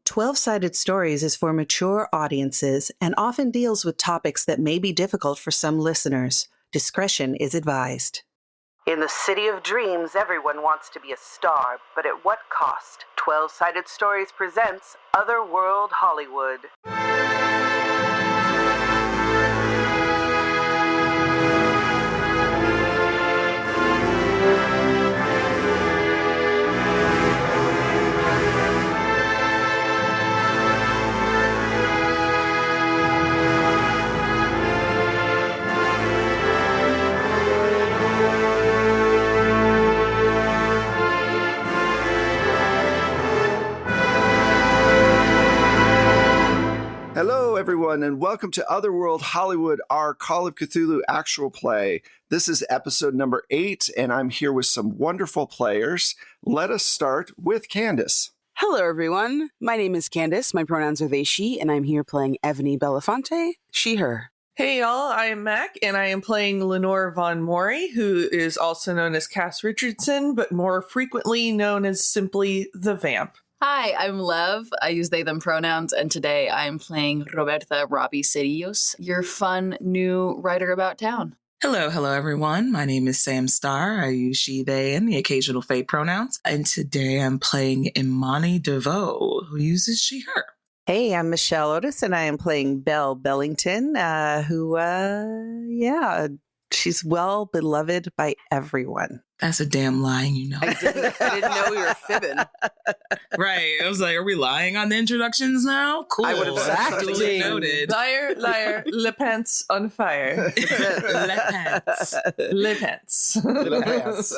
12-Sided Stories is for mature audiences and often deals with topics that may be difficult for some listeners. Discretion is advised. In the city of dreams, everyone wants to be a star, but at what cost? 12-Sided Stories presents Otherworld Hollywood. Hello, everyone, and welcome to Otherworld Hollywood, our Call of Cthulhu actual play. This is episode number 8, and I'm here with some wonderful players. Let us start with Candace. Hello, everyone. My name is Candace. My pronouns are they, she, and I'm here playing Evie Belafonte, she, her. Hey, y'all. I am Mac, and I am playing Lanore von Mori, who is also known as Cass Richardson, but more frequently known as simply the Vamp. Hi, I'm Lev. I use they, them pronouns, and today I'm playing Roberta Robbie Cerillos, your fun new writer about town. Hello, everyone. My name is Sam Starr. I use she, they, and the occasional they pronouns. And today I'm playing Imani DeVoe, who uses she, her. Hey, I'm Michelle Otis, and I am playing Belle Bellington, she's well beloved by everyone. That's a damn lie, you know. I didn't know we were fibbing. Right. I was like, are we lying on the introductions now? Cool. I would have Exactly. Noted. Liar, liar, le pants on fire. Le pants. Le pants. Little hands.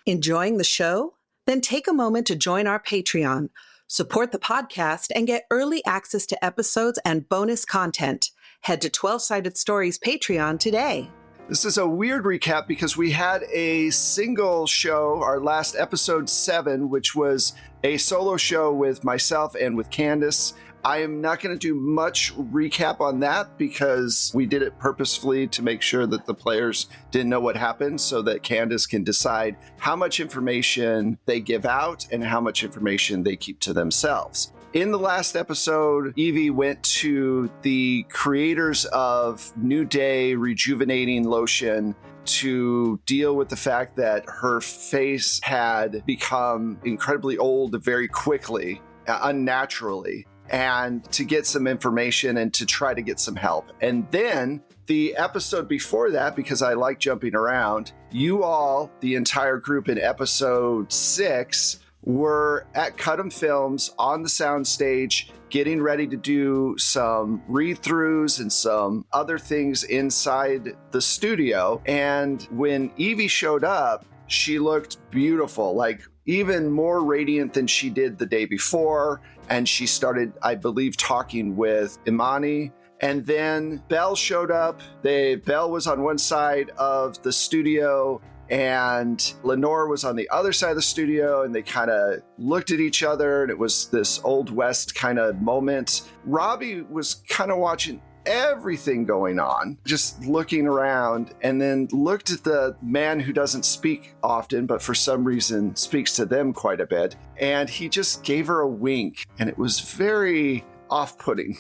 Enjoying the show? Then take a moment to join our Patreon, support the podcast, and get early access to episodes and bonus content. Head to 12-Sided Stories Patreon today. This is a weird recap because we had a single show, our last episode 7, which was a solo show with myself and with Candace. I am not going to do much recap on that because we did it purposefully to make sure that the players didn't know what happened so that Candace can decide how much information they give out and how much information they keep to themselves. In the last episode, Evie went to the creators of New Day Rejuvenating Lotion to deal with the fact that her face had become incredibly old very quickly, unnaturally, and to get some information and to try to get some help. And then the episode before that, because I like jumping around, you all, the entire group in episode 6, were at Cudham Films on the soundstage, getting ready to do some read-throughs and some other things inside the studio. And when Evie showed up, she looked beautiful, like even more radiant than she did the day before. And she started, I believe, talking with Imani. And then Belle showed up. Belle was on one side of the studio, and Lanore was on the other side of the studio, and they kind of looked at each other, and it was this Old West kind of moment. Robbie was kind of watching everything going on, just looking around, and then looked at the man who doesn't speak often, but for some reason speaks to them quite a bit, and he just gave her a wink, and it was very off-putting.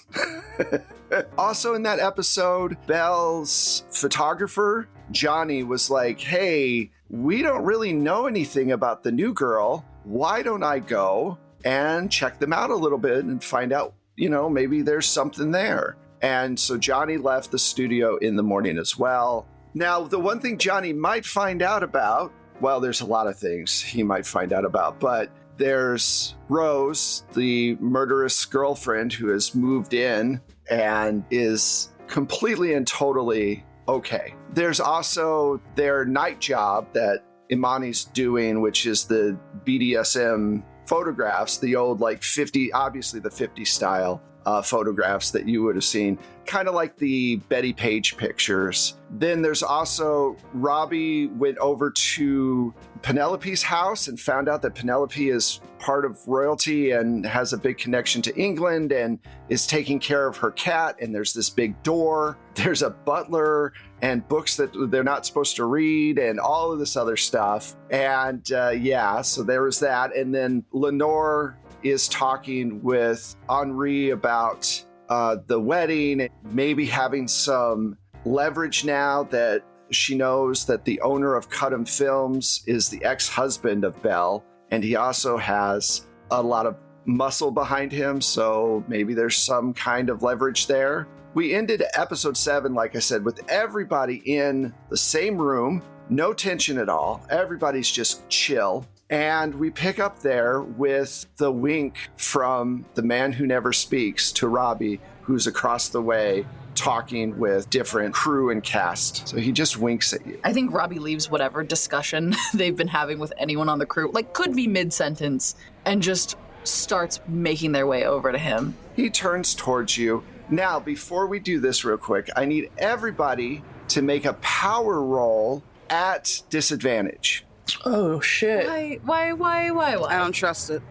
Also in that episode, Belle's photographer, Johnny, was like, hey, we don't really know anything about the new girl. Why don't I go and check them out a little bit and find out, maybe there's something there. And so Johnny left the studio in the morning as well. Now, the one thing Johnny might find out about, well, there's a lot of things he might find out about, but there's Rose, the murderous girlfriend who has moved in and is completely and totally okay. There's also their night job that Imani's doing, which is the BDSM photographs, the old 50, obviously the 50 style photographs that you would have seen, kind of like the Betty Page pictures. Then there's also Robbie went over to Penelope's house and found out that Penelope is part of royalty and has a big connection to England and is taking care of her cat. And there's this big door. There's a butler and books that they're not supposed to read and all of this other stuff. And so there was that. And then Lanore is talking with Henri about the wedding, maybe having some leverage now that she knows that the owner of Cudham Films is the ex-husband of Belle, and he also has a lot of muscle behind him, so maybe there's some kind of leverage there. We ended episode 7, like I said, with everybody in the same room, no tension at all. Everybody's just chill. And we pick up there with the wink from the man who never speaks to Robbie, who's across the way talking with different crew and cast. So he just winks at you. I think Robbie leaves whatever discussion they've been having with anyone on the crew, like could be mid-sentence, and just starts making their way over to him. He turns towards you. Now, before we do this real quick, I need everybody to make a power roll at disadvantage. Oh, shit. Why? I don't trust it.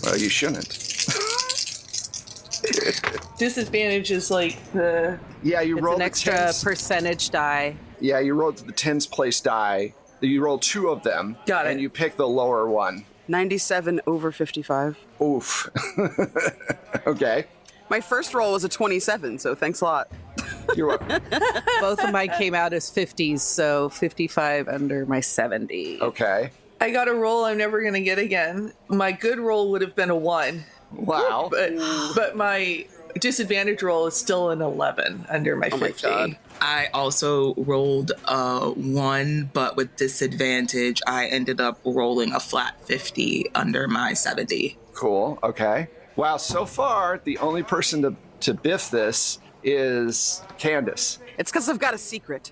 Well, you shouldn't. Disadvantage is like the... Yeah, you It's rolled an the extra tens. percentage die. Yeah, you rolled the tens place die. You roll 2 of them. Got it. And you pick the lower one. 97 over 55. Oof. Okay. My first roll was a 27, so thanks a lot. You're welcome. Both of mine came out as 50s, so 55 under my 70. Okay. I got a roll I'm never going to get again. My good roll would have been a 1, Wow. but my disadvantage roll is still an 11 under my 50. my God. I also rolled a 1, but with disadvantage, I ended up rolling a flat 50 under my 70. Cool. Okay. Wow. So far, the only person to biff this is Candace. It's because I've got a secret.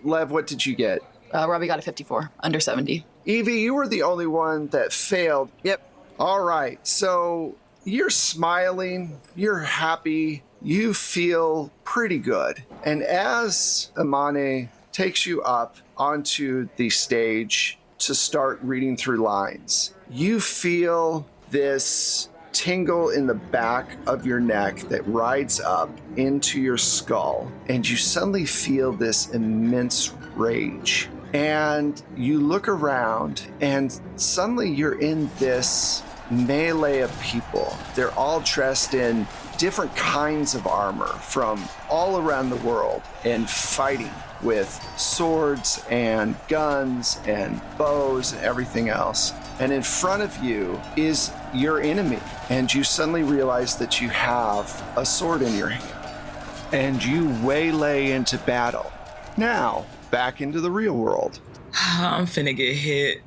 Lev, what did you get? Robbie got a 54, under 70. Evie, you were the only one that failed. Yep. All right. So you're smiling. You're happy. You feel pretty good. And as Imani takes you up onto the stage to start reading through lines, you feel this tingle in the back of your neck that rides up into your skull, and you suddenly feel this immense rage. And you look around, and suddenly you're in this melee of people. They're all dressed in different kinds of armor from all around the world and fighting with swords and guns and bows and everything else. And in front of you is your enemy, and you suddenly realize that you have a sword in your hand, and you waylay into battle. Now, back into the real world. I'm finna get hit.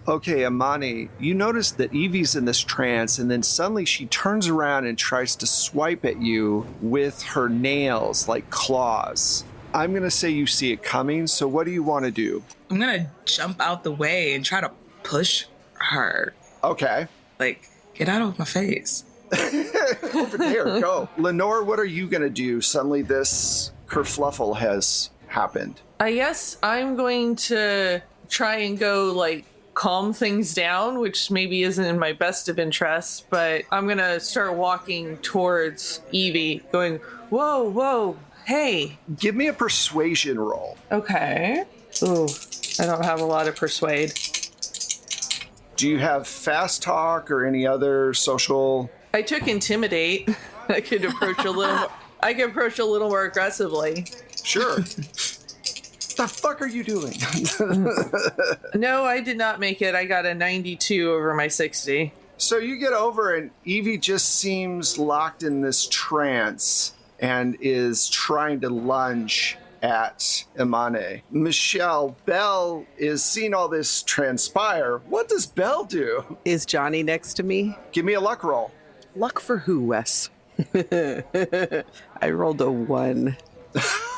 Okay, Imani, you notice that Evie's in this trance, and then suddenly she turns around and tries to swipe at you with her nails like claws. I'm going to say you see it coming, so what do you want to do? I'm gonna jump out the way and try to push her. Okay. Like, get out of my face. Over there, go. Lanore, what are you going to do? Suddenly this kerfluffle has happened. I guess I'm going to try and go, like, calm things down, which maybe isn't in my best of interests, but I'm going to start walking towards Evie, going, whoa, hey. Give me a persuasion roll. Okay. Ooh, I don't have a lot of persuade. Do you have fast talk or any other social? I took intimidate. I could approach a little more. I could approach a little more aggressively. Sure. The fuck are you doing? No, I did not make it. I got a 92 over my 60. So you get over, and Evie just seems locked in this trance and is trying to lunge at Imani. Michelle, Belle is seeing all this transpire. What does Belle do? Is Johnny next to me? Give me a luck roll. Luck for who, Wes? I rolled a 1.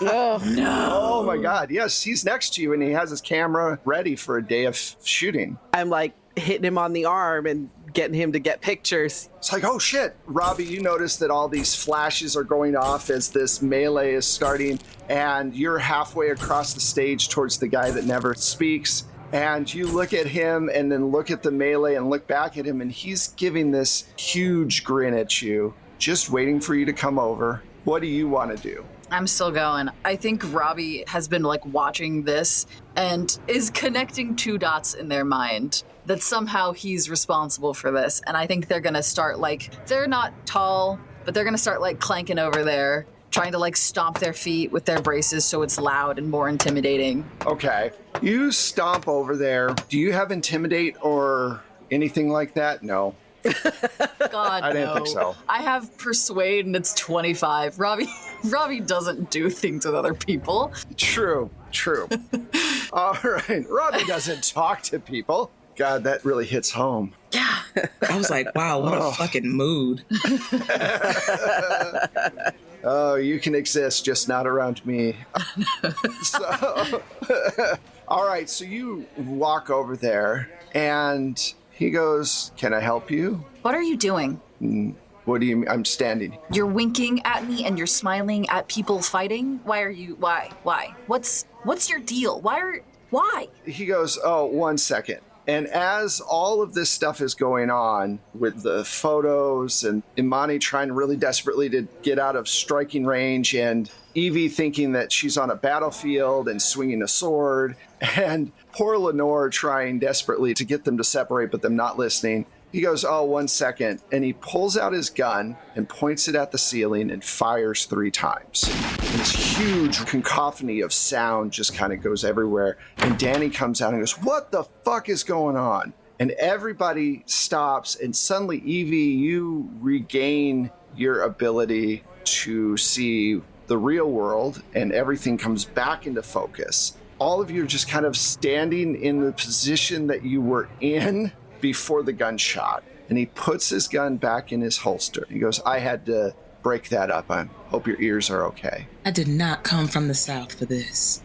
Oh my God. Yes, he's next to you, and he has his camera ready for a day of shooting. I'm like hitting him on the arm and getting him to get pictures. It's like, oh shit. Robbie, you notice that all these flashes are going off as this melee is starting, and you're halfway across the stage towards the guy that never speaks. And you look at him and then look at the melee and look back at him, and he's giving this huge grin at you, just waiting for you to come over. What do you want to do? I'm still going. I think Robbie has been like watching this and is connecting two dots in their mind that somehow he's responsible for this. And I think they're going to start like, they're not tall, but they're going to start like clanking over there, trying to like stomp their feet with their braces so it's loud and more intimidating. Okay. You stomp over there. Do you have intimidate or anything like that? No. God, I didn't think so. I have persuade and it's 25. Robbie doesn't do things with other people. True. All right. Robbie doesn't talk to people. God, that really hits home. Yeah. I was like, wow, what a fucking mood. Oh, you can exist, just not around me. All right, so you walk over there, and he goes, can I help you? What are you doing? What do you mean? I'm standing. You're winking at me and you're smiling at people fighting? Why? What's your deal? Why? He goes, oh, 1 second. And as all of this stuff is going on with the photos and Imani trying really desperately to get out of striking range and Evie thinking that she's on a battlefield and swinging a sword and poor Lanore trying desperately to get them to separate but them not listening, he goes, oh, 1 second. And he pulls out his gun and points it at the ceiling and fires 3 times. And this huge cacophony of sound just kind of goes everywhere. And Danny comes out and goes, what the fuck is going on? And everybody stops. And suddenly, Evie, you regain your ability to see the real world and everything comes back into focus. All of you are just kind of standing in the position that you were in before the gunshot. And he puts his gun back in his holster. He goes, I had to break that up. I hope your ears are okay. I did not come from the South for this.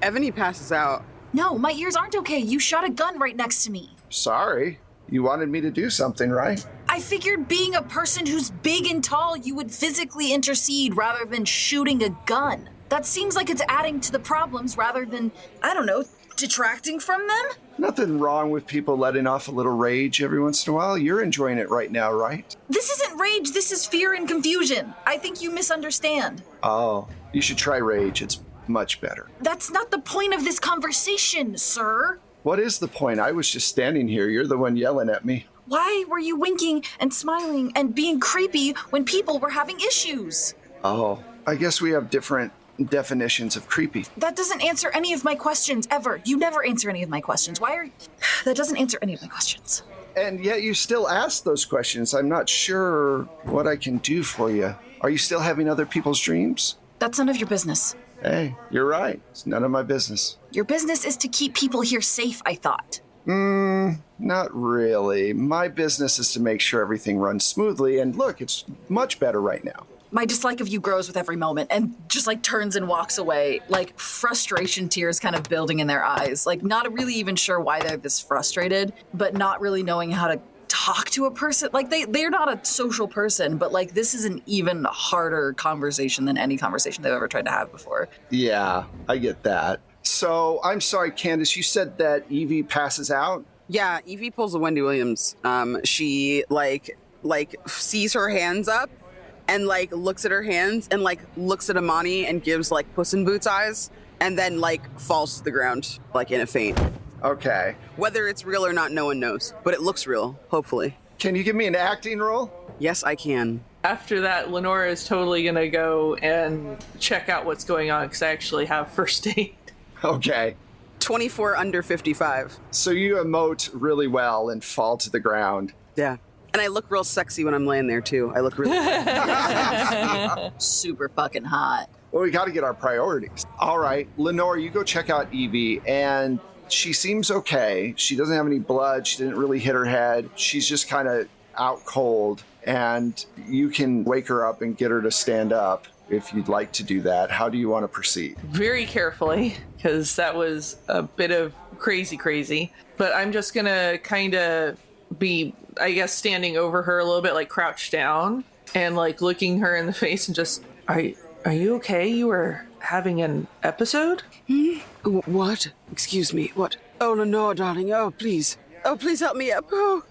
Evie passes out. No, my ears aren't okay. You shot a gun right next to me. Sorry. You wanted me to do something, right? I figured being a person who's big and tall, you would physically intercede rather than shooting a gun. That seems like it's adding to the problems rather than, I don't know, detracting from them? Nothing wrong with people letting off a little rage every once in a while. You're enjoying it right now, right? This isn't rage, this is fear and confusion. I think you misunderstand. Oh, you should try rage. It's much better. That's not the point of this conversation, sir. What is the point? I was just standing here. You're the one yelling at me. Why were you winking and smiling and being creepy when people were having issues? Oh, I guess we have different definitions of creepy. That doesn't answer any of my questions, ever. You never answer any of my questions. That doesn't answer any of my questions. And yet you still ask those questions. I'm not sure what I can do for you. Are you still having other people's dreams? That's none of your business. Hey, you're right. It's none of my business. Your business is to keep people here safe, I thought. Not really. My business is to make sure everything runs smoothly, and look, it's much better right now. My dislike of you grows with every moment and just like turns and walks away, like frustration tears kind of building in their eyes, like not really even sure why they're this frustrated, but not really knowing how to talk to a person. Like they're not a social person, but like this is an even harder conversation than any conversation they've ever tried to have before. Yeah, I get that. So I'm sorry, Candace, you said that Evie passes out? Yeah, Evie pulls a Wendy Williams. She like sees her hands up and like looks at her hands and like looks at Imani and gives like Puss in Boots eyes and then like falls to the ground like in a faint. Okay. Whether it's real or not, no one knows, but it looks real, hopefully. Can you give me an acting role? Yes, I can. After that, Lanore is totally going to go and check out what's going on because I actually have first aid. Okay. 24 under 55. So you emote really well and fall to the ground. Yeah. And I look real sexy when I'm laying there, too. I look really super fucking hot. Well, we got to get our priorities. All right, Lanore, you go check out Evie, and she seems okay. She doesn't have any blood. She didn't really hit her head. She's just kind of out cold, and you can wake her up and get her to stand up if you'd like to do that. How do you want to proceed? Very carefully, because that was a bit of crazy. But I'm just going to kind of be, I guess, standing over her a little bit, like crouched down and like looking her in the face and just, are you okay? You were having an episode? What? Excuse me, what? Oh, Lanore, darling, oh, please. Oh, please help me up. Oh,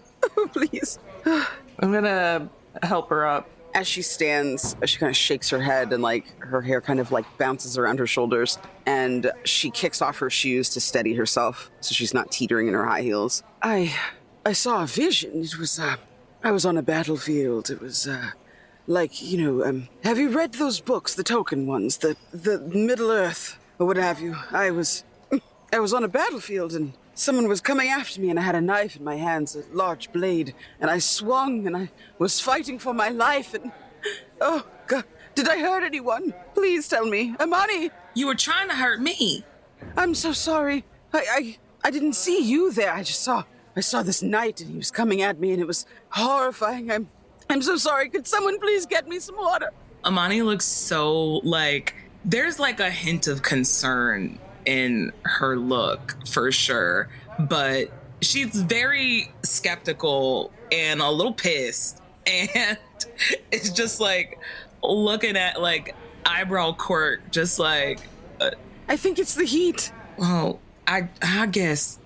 please. I'm gonna help her up. as she stands, she kind of shakes her head and like her hair kind of like bounces around her shoulders, and she kicks off her shoes to steady herself so she's not teetering in her high heels. I saw a vision. It was, I was on a battlefield. It was, have you read those books, the token ones, the Middle Earth, or what have you? I was on a battlefield, and someone was coming after me, and I had a knife in my hands, a large blade, and I swung, and I was fighting for my life, and... Oh, God, did I hurt anyone? Please tell me. Imani! You were trying to hurt me. I'm so sorry. I didn't see you there. I saw this knight, and he was coming at me, and it was horrifying. I'm so sorry. Could someone please get me some water? Imani looks so, like... There's, like, a hint of concern in her look, for sure. But she's very skeptical and a little pissed. And it's just, like, looking at, like, eyebrow quirk, just like... I think it's the heat. Well, I guess...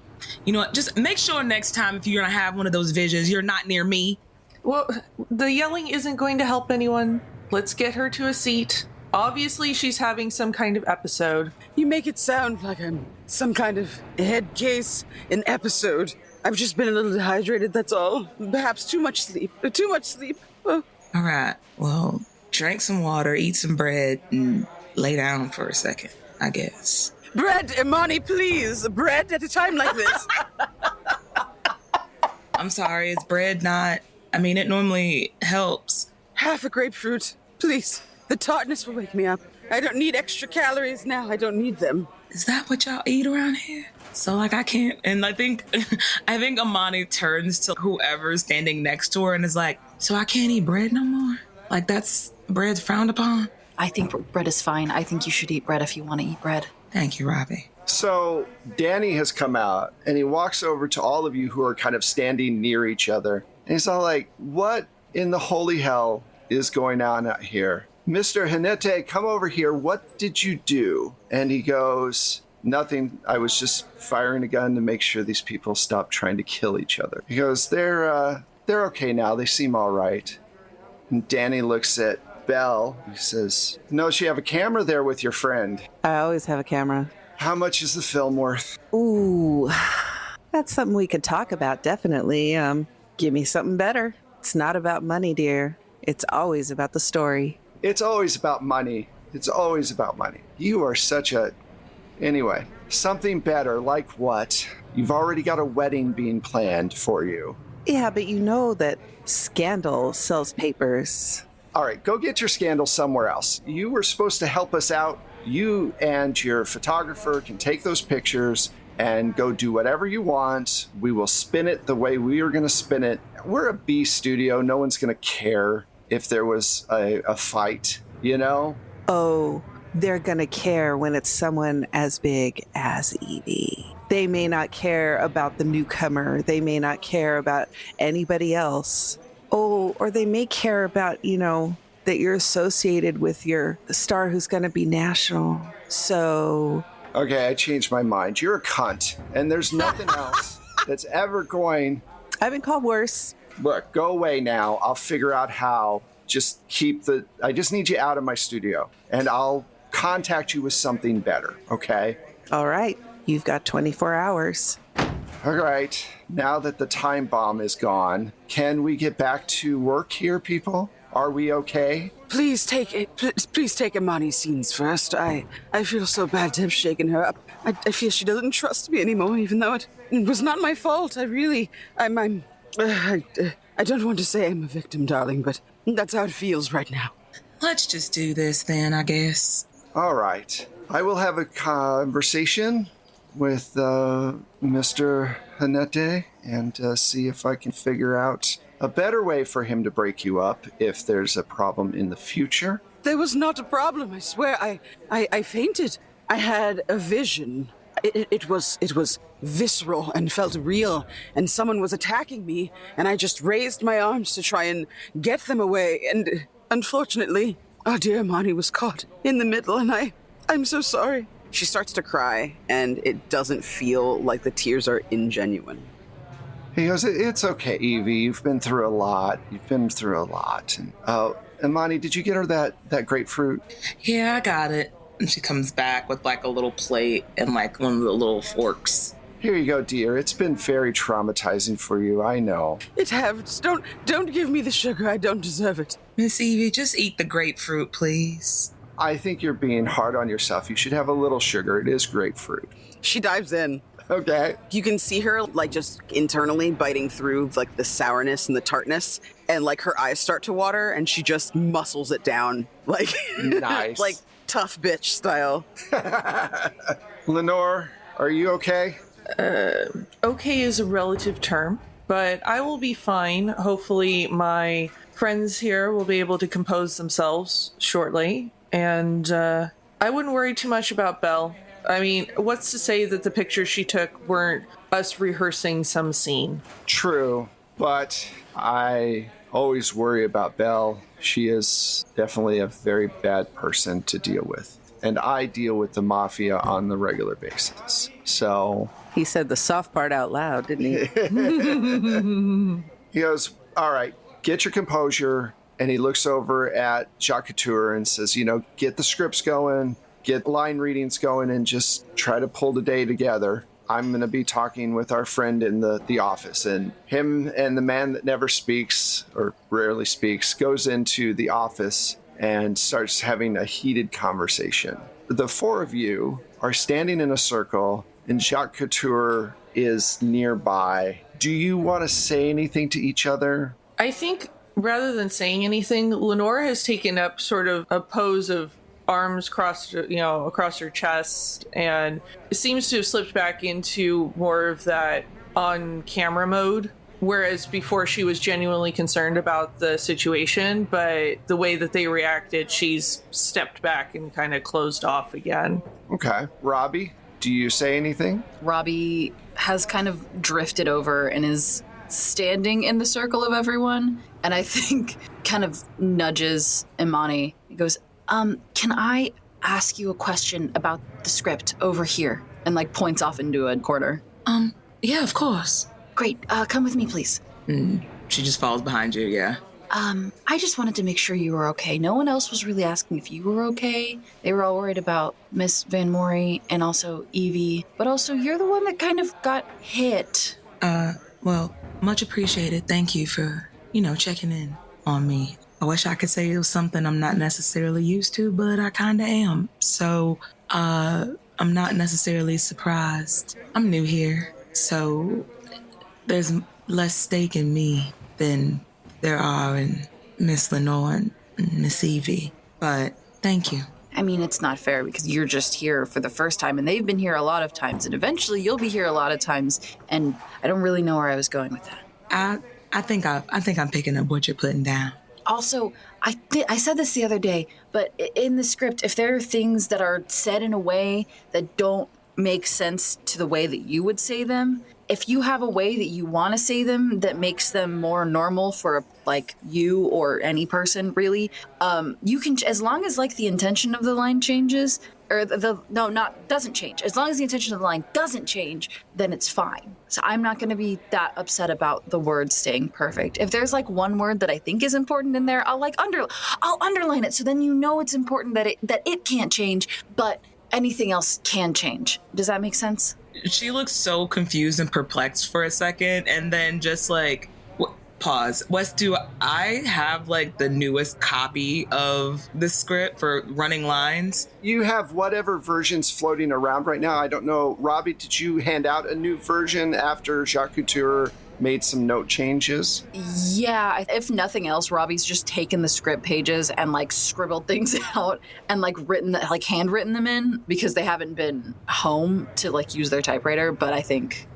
You know what? Just make sure next time if you're going to have one of those visions, you're not near me. Well, the yelling isn't going to help anyone. Let's get her to a seat. Obviously, she's having some kind of episode. You make it sound like I'm some kind of head case, an episode. I've just been a little dehydrated, that's all. Perhaps too much sleep. Oh. All right. Well, drink some water, eat some bread, and lay down for a second, I guess. Bread, Imani, please. Bread at a time like this. I'm sorry, is bread not... I mean, it normally helps. Half a grapefruit, please. The tartness will wake me up. I don't need extra calories now. I don't need them. Is that what y'all eat around here? So, like, I can't... And I think Imani turns to whoever's standing next to her and is like, so I can't eat bread no more? Like, that's... bread's frowned upon? I think bread is fine. I think you should eat bread if you want to eat bread. Thank you, Robbie. So Danny has come out, and he walks over to all of you who are kind of standing near each other. And he's all like, what in the holy hell is going on out here? Mr. Hanete, come over here. What did you do? And he goes, nothing. I was just firing a gun to make sure these people stop trying to kill each other. He goes, they're okay now. They seem all right. And Danny looks at Belle. He says, notice you have a camera there with your friend. I always have a camera. How much is the film worth? Ooh, that's something we could talk about, definitely. Give me something better. It's not about money, dear. It's always about the story. It's always about money. It's always about money. You are such a... Anyway, something better, like what? You've already got a wedding being planned for you. Yeah, but you know that Scandal sells papers. All right, go get your scandal somewhere else. You were supposed to help us out. You and your photographer can take those pictures and go do whatever you want. We will spin it the way we are going to spin it. We're a B studio. No one's going to care if there was a fight, you know? Oh, they're going to care when it's someone as big as Evie. They may not care about the newcomer. They may not care about anybody else. Oh, or they may care about, you know, that you're associated with your star who's going to be national. So... Okay, I changed my mind. You're a cunt, and there's nothing else that's ever going... I've been called worse. Look, go away now. I'll figure out how. Just I just need you out of my studio, and I'll contact you with something better, okay? All right. You've got 24 hours. All right. Now that the time bomb is gone, can we get back to work here, people? Are we okay? Please take Imani's scenes first. I feel so bad to have shaken her up. I feel she doesn't trust me anymore, even though it was not my fault. I don't want to say I'm a victim, darling, but that's how it feels right now. Let's just do this then, I guess. All right. I will have a conversation with Mr. Hanete and see if I can figure out a better way for him to break you up if there's a problem in the future. There was not a problem, I swear. I fainted. I had a vision. It was visceral and felt real, and someone was attacking me, and I just raised my arms to try and get them away, and unfortunately, our dear Imani was caught in the middle, and I'm so sorry. She starts to cry, and it doesn't feel like the tears are ingenuine. He goes, it's okay, Evie. You've been through a lot. And, Imani, did you get her that grapefruit? Yeah, I got it. And she comes back with like a little plate and like one of the little forks. Here you go, dear. It's been very traumatizing for you, I know. It has. Don't give me the sugar. I don't deserve it. Miss Evie, just eat the grapefruit, please. I think you're being hard on yourself. You should have a little sugar. It is grapefruit. She dives in. Okay. You can see her like just internally biting through like the sourness and the tartness, and like her eyes start to water, and she just muscles it down like Nice. like tough bitch style. Lanore, are you okay? Okay is a relative term, but I will be fine. Hopefully my friends here will be able to compose themselves shortly, and I wouldn't worry too much about Belle. I mean, what's to say that the pictures she took weren't us rehearsing some scene? True, but I always worry about Belle. She is definitely a very bad person to deal with. And I deal with the mafia on the regular basis. So He said the soft part out loud, didn't he? he goes, all right, get your composure. And he looks over at Jacques Couture and says, get the scripts going, get line readings going, and just try to pull the day together. I'm going to be talking with our friend in the office. And him and the man that never speaks or rarely speaks goes into the office and starts having a heated conversation. The four of you are standing in a circle, and Jacques Couture is nearby. Do you want to say anything to each other? I think rather than saying anything, Lenore has taken up sort of a pose of arms crossed, across her chest, and it seems to have slipped back into more of that on-camera mode. Whereas before she was genuinely concerned about the situation, but the way that they reacted, she's stepped back and kind of closed off again. Okay. Robbie, do you say anything? Robbie has kind of drifted over and is standing in the circle of everyone, and I think kind of nudges Imani. He goes, can I ask you a question about the script over here? And like points off into a corner. Yeah, of course. Great, come with me, please. She just follows behind you, yeah. I just wanted to make sure you were okay. No one else was really asking if you were okay. They were all worried about Miss Van Mori and also Evie, but also you're the one that kind of got hit. Well, much appreciated. Thank you for, checking in on me. I wish I could say it was something I'm not necessarily used to, but I kind of am. So, I'm not necessarily surprised. I'm new here, so there's less stake in me than there are in Miss Lanore and Miss Evie. But thank you. I mean, it's not fair because you're just here for the first time and they've been here a lot of times and eventually you'll be here a lot of times, and I don't really know where I was going with that. I think I'm picking up what you're putting down. Also, I said this the other day, but in the script, if there are things that are said in a way that don't make sense to the way that you would say them, if you have a way that you want to say them that makes them more normal for like you or any person really, you can, as long as like the intention of the line changes, or doesn't change. As long as the intention of the line doesn't change, then it's fine. So I'm not going to be that upset about the words staying perfect. If there's like one word that I think is important in there, I'll underline it so then you know it's important that it can't change, but anything else can change. Does that make sense? She looks so confused and perplexed for a second, and then just like, pause. Wes, do I have like the newest copy of the script for running lines? You have whatever version's floating around right now. I don't know. Robbie, did you hand out a new version after Jacques Couture made some note changes? Yeah, if nothing else, Robbie's just taken the script pages and like scribbled things out and like handwritten them in because they haven't been home to like use their typewriter. But I think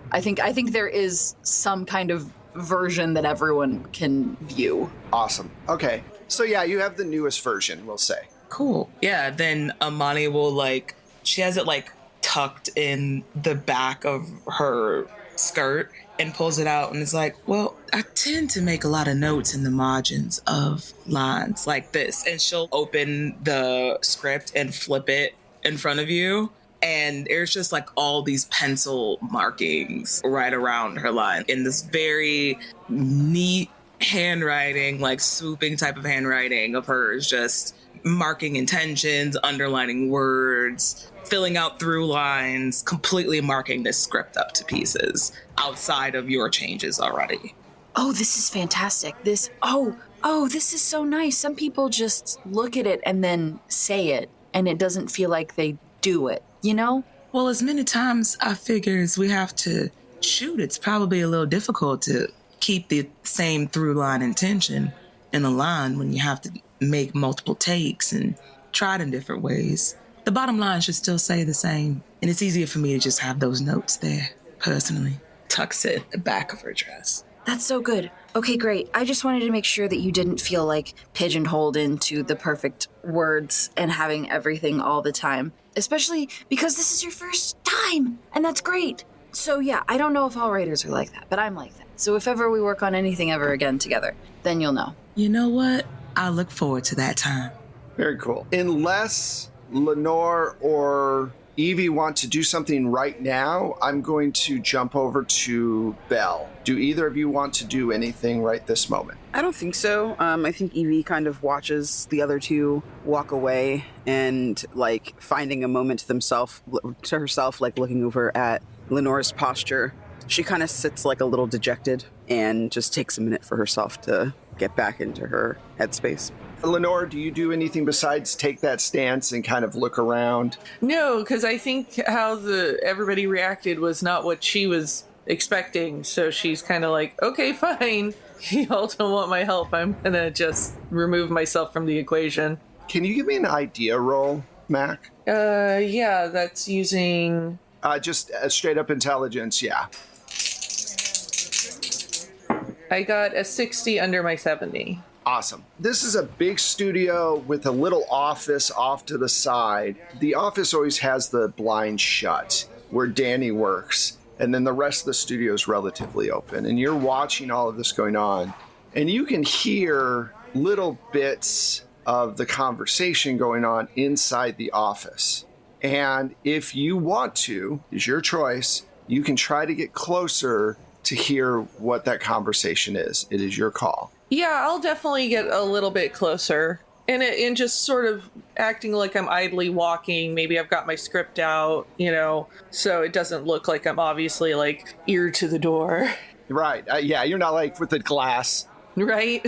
there is some kind of version that everyone can view. Awesome. Okay. So yeah, you have the newest version, we'll say. Cool. Yeah, then Imani will she has it tucked in the back of her skirt and pulls it out and is like, well, I tend to make a lot of notes in the margins of lines like this. And she'll open the script and flip it in front of you. And there's just all these pencil markings right around her line in this very neat handwriting, like swooping type of handwriting of hers, just marking intentions, underlining words, filling out through lines, completely marking this script up to pieces outside of your changes already. Oh, this is fantastic. This is so nice. Some people just look at it and then say it, and it doesn't feel like they do it, you know? Well, as many times I figures we have to shoot, it's probably a little difficult to keep the same through line intention in a line when you have to make multiple takes and try it in different ways. The bottom line should still say the same, and it's easier for me to just have those notes there, personally. Tucks it at the back of her dress. That's so good. Okay, great. I just wanted to make sure that you didn't feel like pigeonholed into the perfect words and having everything all the time, especially because this is your first time, and that's great. So yeah, I don't know if all writers are like that, but I'm like that. So if ever we work on anything ever again together, then you'll know. You know what? I look forward to that time. Very cool. Unless Lanore or Evie want to do something right now, I'm going to jump over to Belle. Do either of you want to do anything right this moment? I don't think so. I think Evie kind of watches the other two walk away and like finding a moment to herself, like looking over at Lenore's posture. She kind of sits like a little dejected and just takes a minute for herself to get back into her headspace. Lanore, do you do anything besides take that stance and kind of look around? No, because I think how everybody reacted was not what she was expecting. So she's kind of like, okay, fine. Y'all don't want my help. I'm going to just remove myself from the equation. Can you give me an idea roll, Mac? Yeah, that's using... just straight up intelligence, yeah. I got a 60 under my 70. Awesome. This is a big studio with a little office off to the side. The office always has the blinds shut where Danny works, and then the rest of the studio is relatively open. And you're watching all of this going on, and you can hear little bits of the conversation going on inside the office. And if you want to, is your choice, you can try to get closer to hear what that conversation is. It is your call. Yeah, I'll definitely get a little bit closer. And just sort of acting like I'm idly walking. Maybe I've got my script out, so it doesn't look like I'm obviously like ear to the door. Right. Yeah, you're not like with the glass. Right?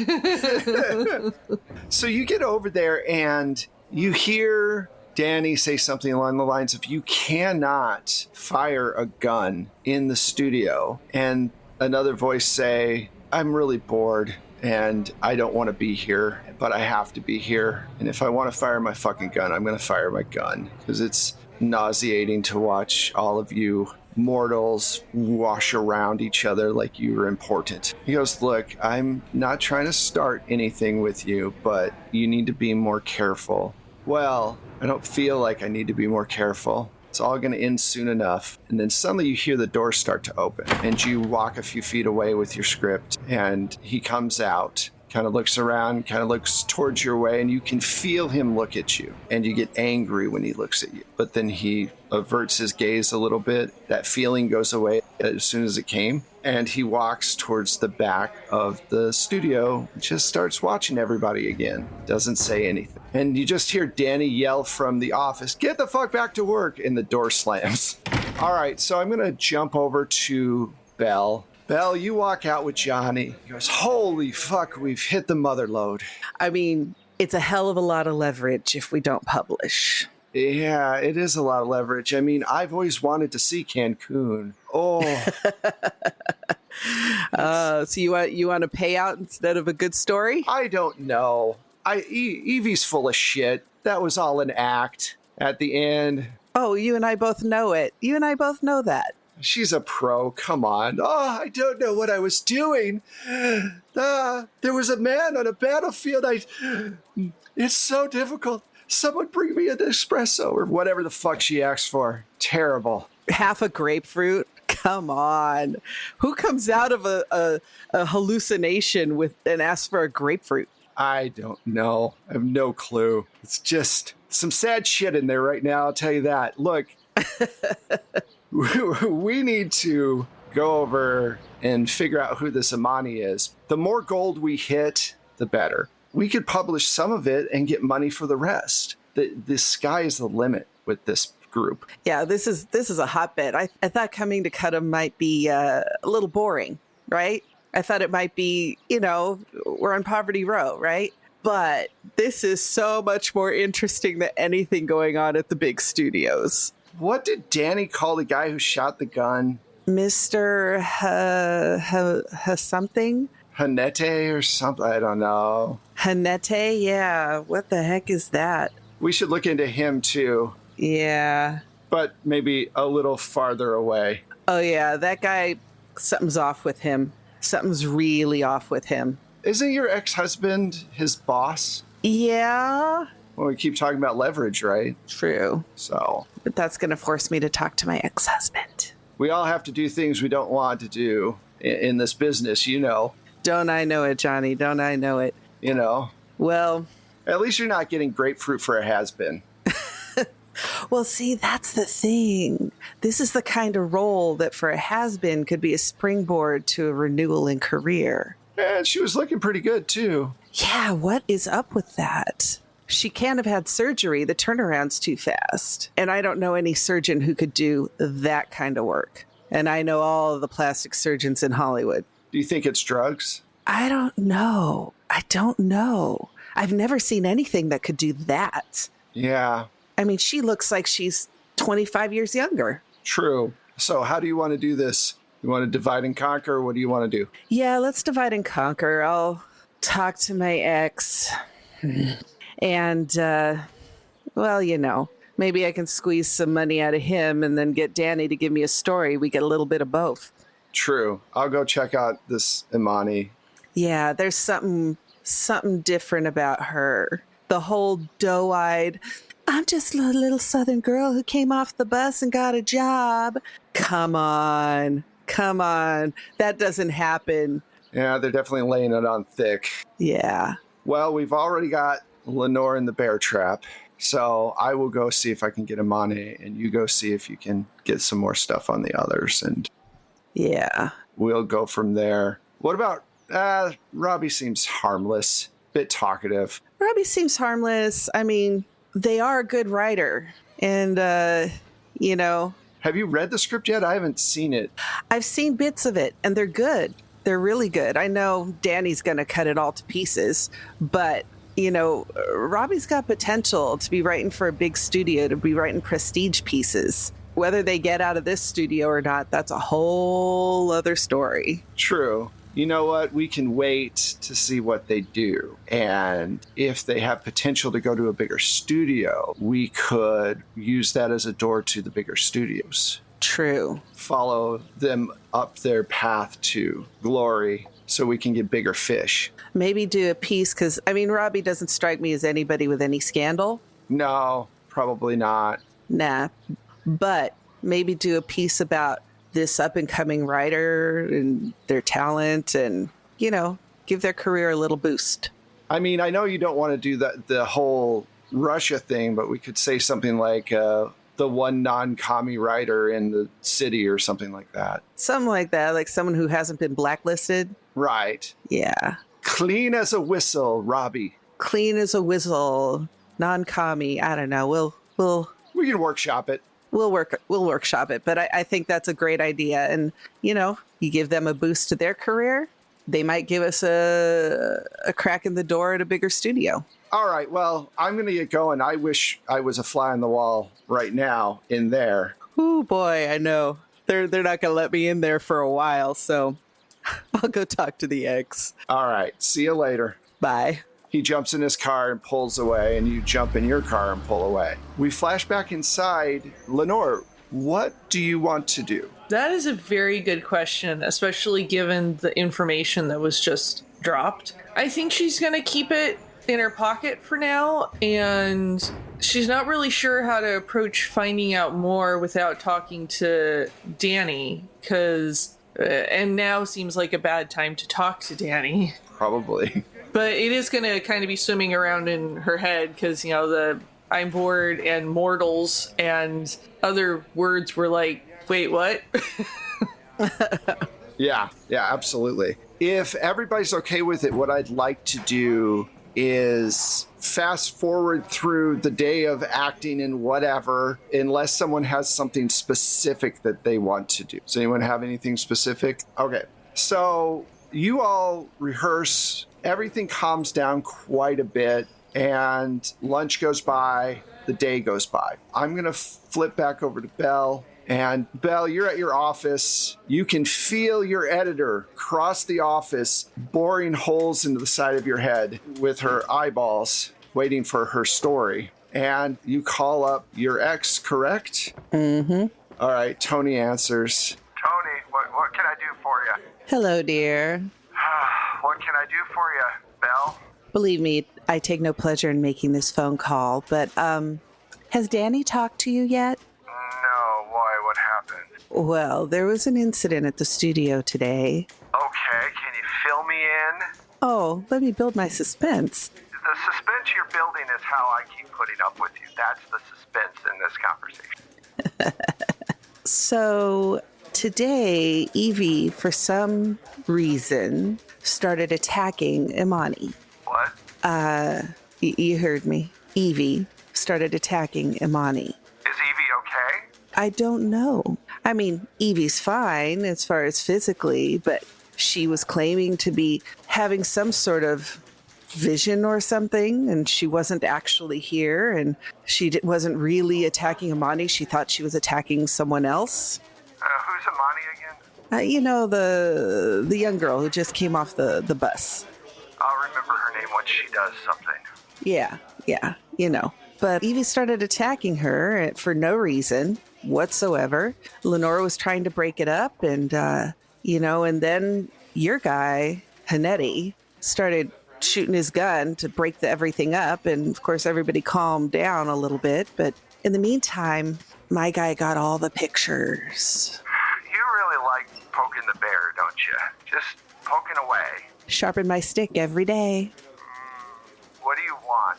So you get over there and you hear Danny say something along the lines of, you cannot fire a gun in the studio. And another voice say, I'm really bored and I don't want to be here, but I have to be here. And if I want to fire my fucking gun, I'm going to fire my gun because it's nauseating to watch all of you mortals wash around each other like you were important. He goes, look, I'm not trying to start anything with you, but you need to be more careful. Well, I don't feel like I need to be more careful. It's all going to end soon enough. And then suddenly you hear the door start to open and you walk a few feet away with your script and he comes out, kind of looks around, kind of looks towards your way, and you can feel him look at you and you get angry when he looks at you. But then he averts his gaze a little bit. That feeling goes away as soon as it came. And he walks towards the back of the studio, just starts watching everybody again, doesn't say anything. And you just hear Danny yell from the office, get the fuck back to work, and the door slams. All right, so I'm going to jump over to Belle. Belle, you walk out with Johnny. He goes, holy fuck, we've hit the mother lode. I mean, it's a hell of a lot of leverage if we don't publish. Yeah, it is a lot of leverage. I mean, I've always wanted to see Cancun. Oh. So you want a payout instead of a good story? I don't know. Evie's full of shit. That was all an act at the end. Oh, you and I both know it. You and I both know that. She's a pro. Come on. Oh, I don't know what I was doing. There was a man on a battlefield. It's so difficult. Someone bring me an espresso or whatever the fuck she asked for. Terrible. Half a grapefruit? Come on. Who comes out of a hallucination and asks for a grapefruit? I don't know. I have no clue. It's just some sad shit in there right now, I'll tell you that. Look, we need to go over and figure out who this Imani is. The more gold we hit, the better. We could publish some of it and get money for the rest. The sky is the limit with this group. Yeah, this is a hotbed. I thought coming to Cutham might be a little boring, right? I thought it might be, we're on Poverty Row, right? But this is so much more interesting than anything going on at the big studios. What did Danny call the guy who shot the gun? Mr. Something? Hanete or something? I don't know. Hanete? Yeah. What the heck is that? We should look into him too. Yeah. But maybe a little farther away. Oh, yeah. That guy, something's off with him. Something's really off with him. Isn't your ex-husband his boss? Yeah. Well, we keep talking about leverage, right? True. So. But that's going to force me to talk to my ex-husband. We all have to do things we don't want to do in this business, Don't I know it, Johnny? Don't I know it? Well. At least you're not getting grapefruit for a has-been. Well, see, that's the thing. This is the kind of role that for a has-been could be a springboard to a renewal in career. And she was looking pretty good, too. Yeah, what is up with that? She can't have had surgery. The turnaround's too fast. And I don't know any surgeon who could do that kind of work. And I know all of the plastic surgeons in Hollywood. Do you think it's drugs? I don't know. I've never seen anything that could do that. Yeah. I mean, she looks like she's 25 years younger. True. So how do you want to do this? You want to divide and conquer? Or what do you want to do? Yeah, let's divide and conquer. I'll talk to my ex. And, maybe I can squeeze some money out of him and then get Danny to give me a story. We get a little bit of both. True. I'll go check out this Imani. Yeah, there's something different about her. The whole doe-eyed, I'm just a little Southern girl who came off the bus and got a job. Come on. That doesn't happen. Yeah, they're definitely laying it on thick. Yeah. Well, we've already got Lanore in the bear trap. So I will go see if I can get Imani, and you go see if you can get some more stuff on the others. And yeah, we'll go from there. What about Robbie? Seems harmless, bit talkative. Robbie seems harmless. I mean, they are a good writer. And, Have you read the script yet? I haven't seen it. I've seen bits of it, and they're good. They're really good. I know Danny's going to cut it all to pieces, but Robbie's got potential to be writing for a big studio, to be writing prestige pieces. Whether they get out of this studio or not, that's a whole other story. True. You know what? We can wait to see what they do. And if they have potential to go to a bigger studio, we could use that as a door to the bigger studios. True. Follow them up their path to glory so we can get bigger fish. Maybe do a piece, because, Robbie doesn't strike me as anybody with any scandal. No, probably not. Nah. But maybe do a piece about this up-and-coming writer and their talent and, give their career a little boost. I know you don't want to do the whole Russia thing, but we could say something like the one non-commie writer in the city or something like that. Something like that, like someone who hasn't been blacklisted. Right. Yeah. Clean as a whistle, Robbie. Clean as a whistle, non-commie. I don't know. We can workshop it. We'll workshop it, but I think that's a great idea. And, you give them a boost to their career, they might give us a crack in the door at a bigger studio. All right, well, I'm going to get going. I wish I was a fly on the wall right now in there. Oh, boy, I know. They're not going to let me in there for a while, so I'll go talk to the ex. All right, see you later. Bye. He jumps in his car and pulls away, and you jump in your car and pull away. We flash back inside. Lanore, what do you want to do? That is a very good question, especially given the information that was just dropped. I think she's going to keep it in her pocket for now, and she's not really sure how to approach finding out more without talking to Danny, because and now seems like a bad time to talk to Danny. Probably. But it is going to kind of be swimming around in her head because, the I'm bored and mortals and other words were like, wait, what? Yeah, absolutely. If everybody's okay with it, what I'd like to do is fast forward through the day of acting and whatever, unless someone has something specific that they want to do. Does anyone have anything specific? Okay. So you all rehearse, everything calms down quite a bit, and lunch goes by, the day goes by. I'm going to flip back over to Belle. And Belle, you're at your office. You can feel your editor across the office boring holes into the side of your head with her eyeballs, waiting for her story. And you call up your ex, correct? Mm-hmm. All right, Tony answers. Tony, what can I do for you? Hello, dear. What can I do for you, Belle? Believe me, I take no pleasure in making this phone call, but has Danny talked to you yet? No, why? What happened? Well, there was an incident at the studio today. Okay, can you fill me in? Oh, let me build my suspense. The suspense you're building is how I keep putting up with you. That's the suspense in this conversation. So, today, Evie, for some reason, started attacking Imani. What? You heard me. Evie started attacking Imani. Is Evie okay? I don't know. I mean, Evie's fine as far as physically, but she was claiming to be having some sort of vision or something, and she wasn't actually here, and she wasn't really attacking Imani. She thought she was attacking someone else. Who's Imani again? The young girl who just came off the bus. I'll remember her name when she does something. Yeah, But Evie started attacking her for no reason whatsoever. Lanore was trying to break it up, and, and then your guy, Hanetti, started shooting his gun to break everything up. And, of course, everybody calmed down a little bit. But in the meantime, my guy got all the pictures. You really like poking the bear, don't you? Just poking away. Sharpen my stick every day. What do you want?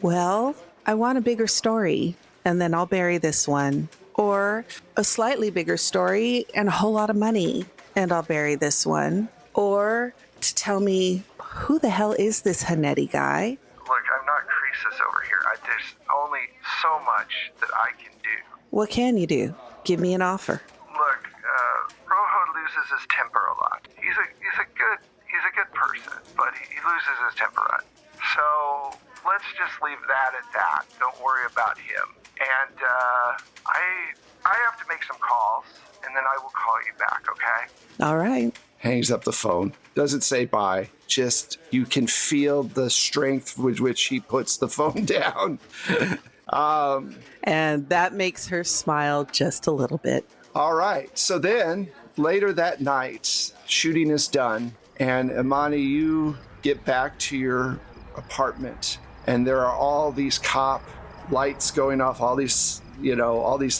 Well, I want a bigger story, and then I'll bury this one. Or a slightly bigger story and a whole lot of money, and I'll bury this one. Or to tell me, who the hell is this Hanetti guy? Look, I'm not Croesus over here. There's only so much that I can do. What can you do? Give me an offer. Look, Rojo loses his temper a lot. He's a good person, but he loses his temper a lot. So let's just leave that at that. Don't worry about him. And I have to make some calls, and then I will call you back, okay? All right. Hangs up the phone. Doesn't say bye. Just, you can feel the strength with which he puts the phone down. And that makes her smile just a little bit. All right. So then, later that night, shooting is done. And Imani, you get back to your apartment. And there are all these cop lights going off, all these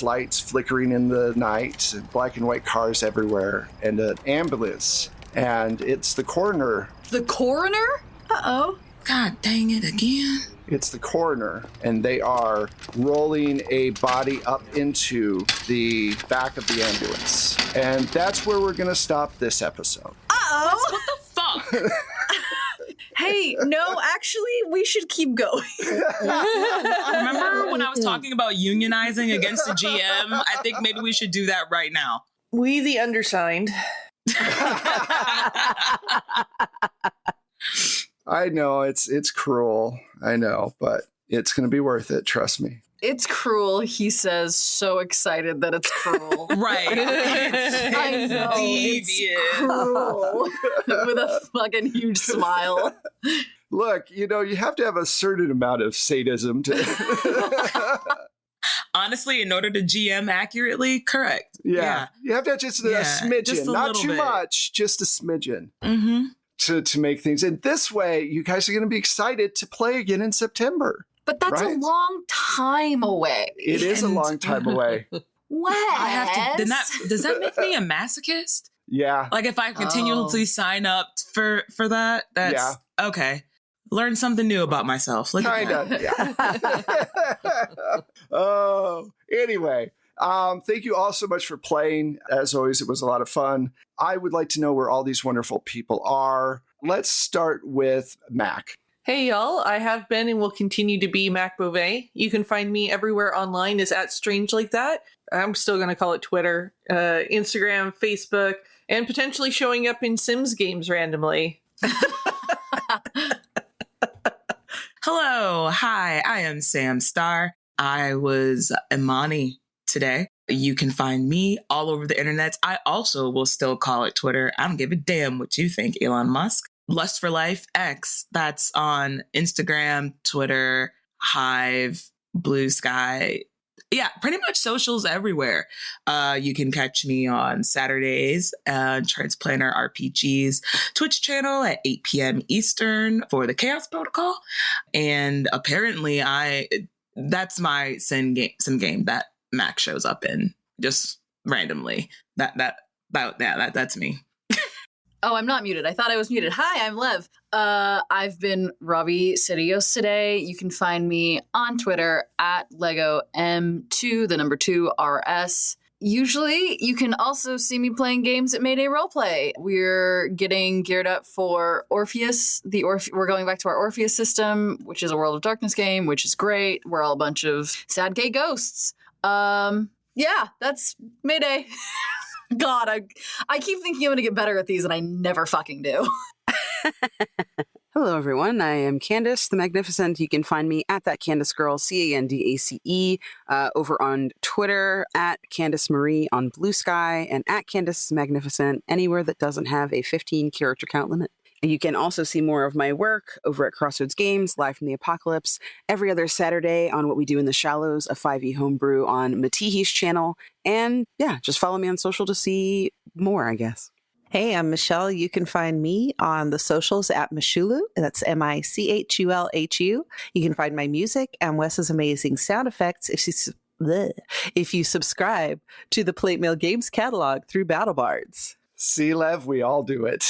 lights flickering in the night, and black and white cars everywhere, and an ambulance. And it's the coroner. The coroner? Uh-oh. God dang it again. It's the coroner, and they are rolling a body up into the back of the ambulance. And that's where we're going to stop this episode. Uh-oh. What the fuck? Hey, no, actually, we should keep going. Remember when I was talking about unionizing against the GM? I think maybe we should do that right now. We, the undersigned. I know it's cruel. I know, but it's going to be worth it. Trust me. It's cruel, he says, so excited that it's cruel. Right. I know, Devious. it's cruel. With a fucking huge smile. Look, you have to have a certain amount of sadism to... Honestly, in order to GM accurately, correct. Yeah. You have to have just a smidgen. Just a Not little too bit. much, just a smidgen. Mm-hmm. To make things. And this way, you guys are going to be excited to play again in September. But that's Right. a long time away. It is a long time away. Wes? I have to. Does that make me a masochist? Yeah. Like if I continuously sign up for that, that's okay. Learn something new about myself. Look at Kind that. of. Yeah. Oh, anyway. Thank you all so much for playing. As always, it was a lot of fun. I would like to know where all these wonderful people are. Let's start with Mac. Hey y'all, I have been and will continue to be Mac Beauvais. You can find me everywhere online as @StrangeLikeThat. I'm still going to call it Twitter, Instagram, Facebook, and potentially showing up in Sims games randomly. Hello. Hi, I am Sam Star. I was Imani today. You can find me all over the internet. I also will still call it Twitter. I don't give a damn what you think, Elon Musk. Lust for Life X, that's on Instagram, Twitter, Hive, Blue Sky. Yeah, pretty much socials everywhere. You can catch me on Saturdays, Transplanter RPG's Twitch channel at 8 p.m. Eastern for the Chaos Protocol. And apparently that's my sim game that Mac shows up in just randomly. That's me. Oh, I'm not muted. I thought I was muted. Hi, I'm Lev. I've been Robbie Sidios today. You can find me on Twitter at LegoM2, the number 2RS. Usually, you can also see me playing games at Mayday Roleplay. We're getting geared up for Orpheus. We're going back to our Orpheus system, which is a World of Darkness game, which is great. We're all a bunch of sad gay ghosts. Yeah, that's Mayday. God, I keep thinking I'm going to get better at these, and I never fucking do. Hello, everyone. I am Candace the Magnificent. You can find me at that Candace Girl, CandaCe, over on Twitter, at Candace Marie on Blue Sky, and at Candace Magnificent anywhere that doesn't have a 15 character count limit. And you can also see more of my work over at Crossroads Games, live from the apocalypse, every other Saturday on What We Do in the Shallows, a 5e homebrew on Matihi's channel. And yeah, just follow me on social to see more, I guess. Hey, I'm Michelle. You can find me on the socials at Michulu. That's MICHULHU. You can find my music and Wes's amazing sound effects if you subscribe to the Plate Mail Games catalog through BattleBards. See, Lev, we all do it.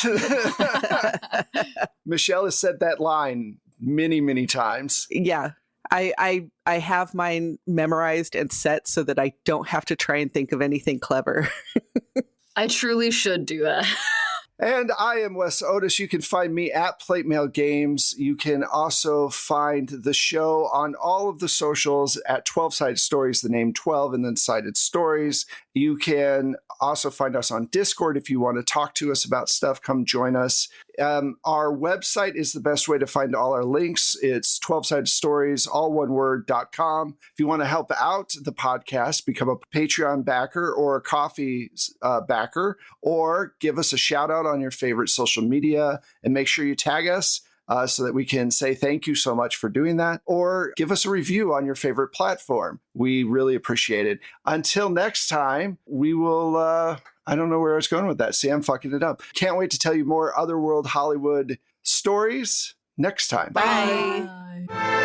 Michelle has said that line many, many times. Yeah. I have mine memorized and set so that I don't have to try and think of anything clever. I truly should do that. And I am Wes Otis. You can find me at Plate Mail Games. You can also find the show on all of the socials at 12 Sided Stories, the name 12 and then Sided Stories. You can also find us on Discord if you want to talk to us about stuff. Come join us. Our website is the best way to find all our links. It's 12sided stories, all one word.com. If you want to help out the podcast, become a Patreon backer or a coffee backer, or give us a shout out on your favorite social media and make sure you tag us so that we can say thank you so much for doing that, or give us a review on your favorite platform. We really appreciate it. Until next time, we will, I don't know where I was going with that. See, I'm fucking it up. Can't wait to tell you more Otherworld Hollywood stories next time. Bye.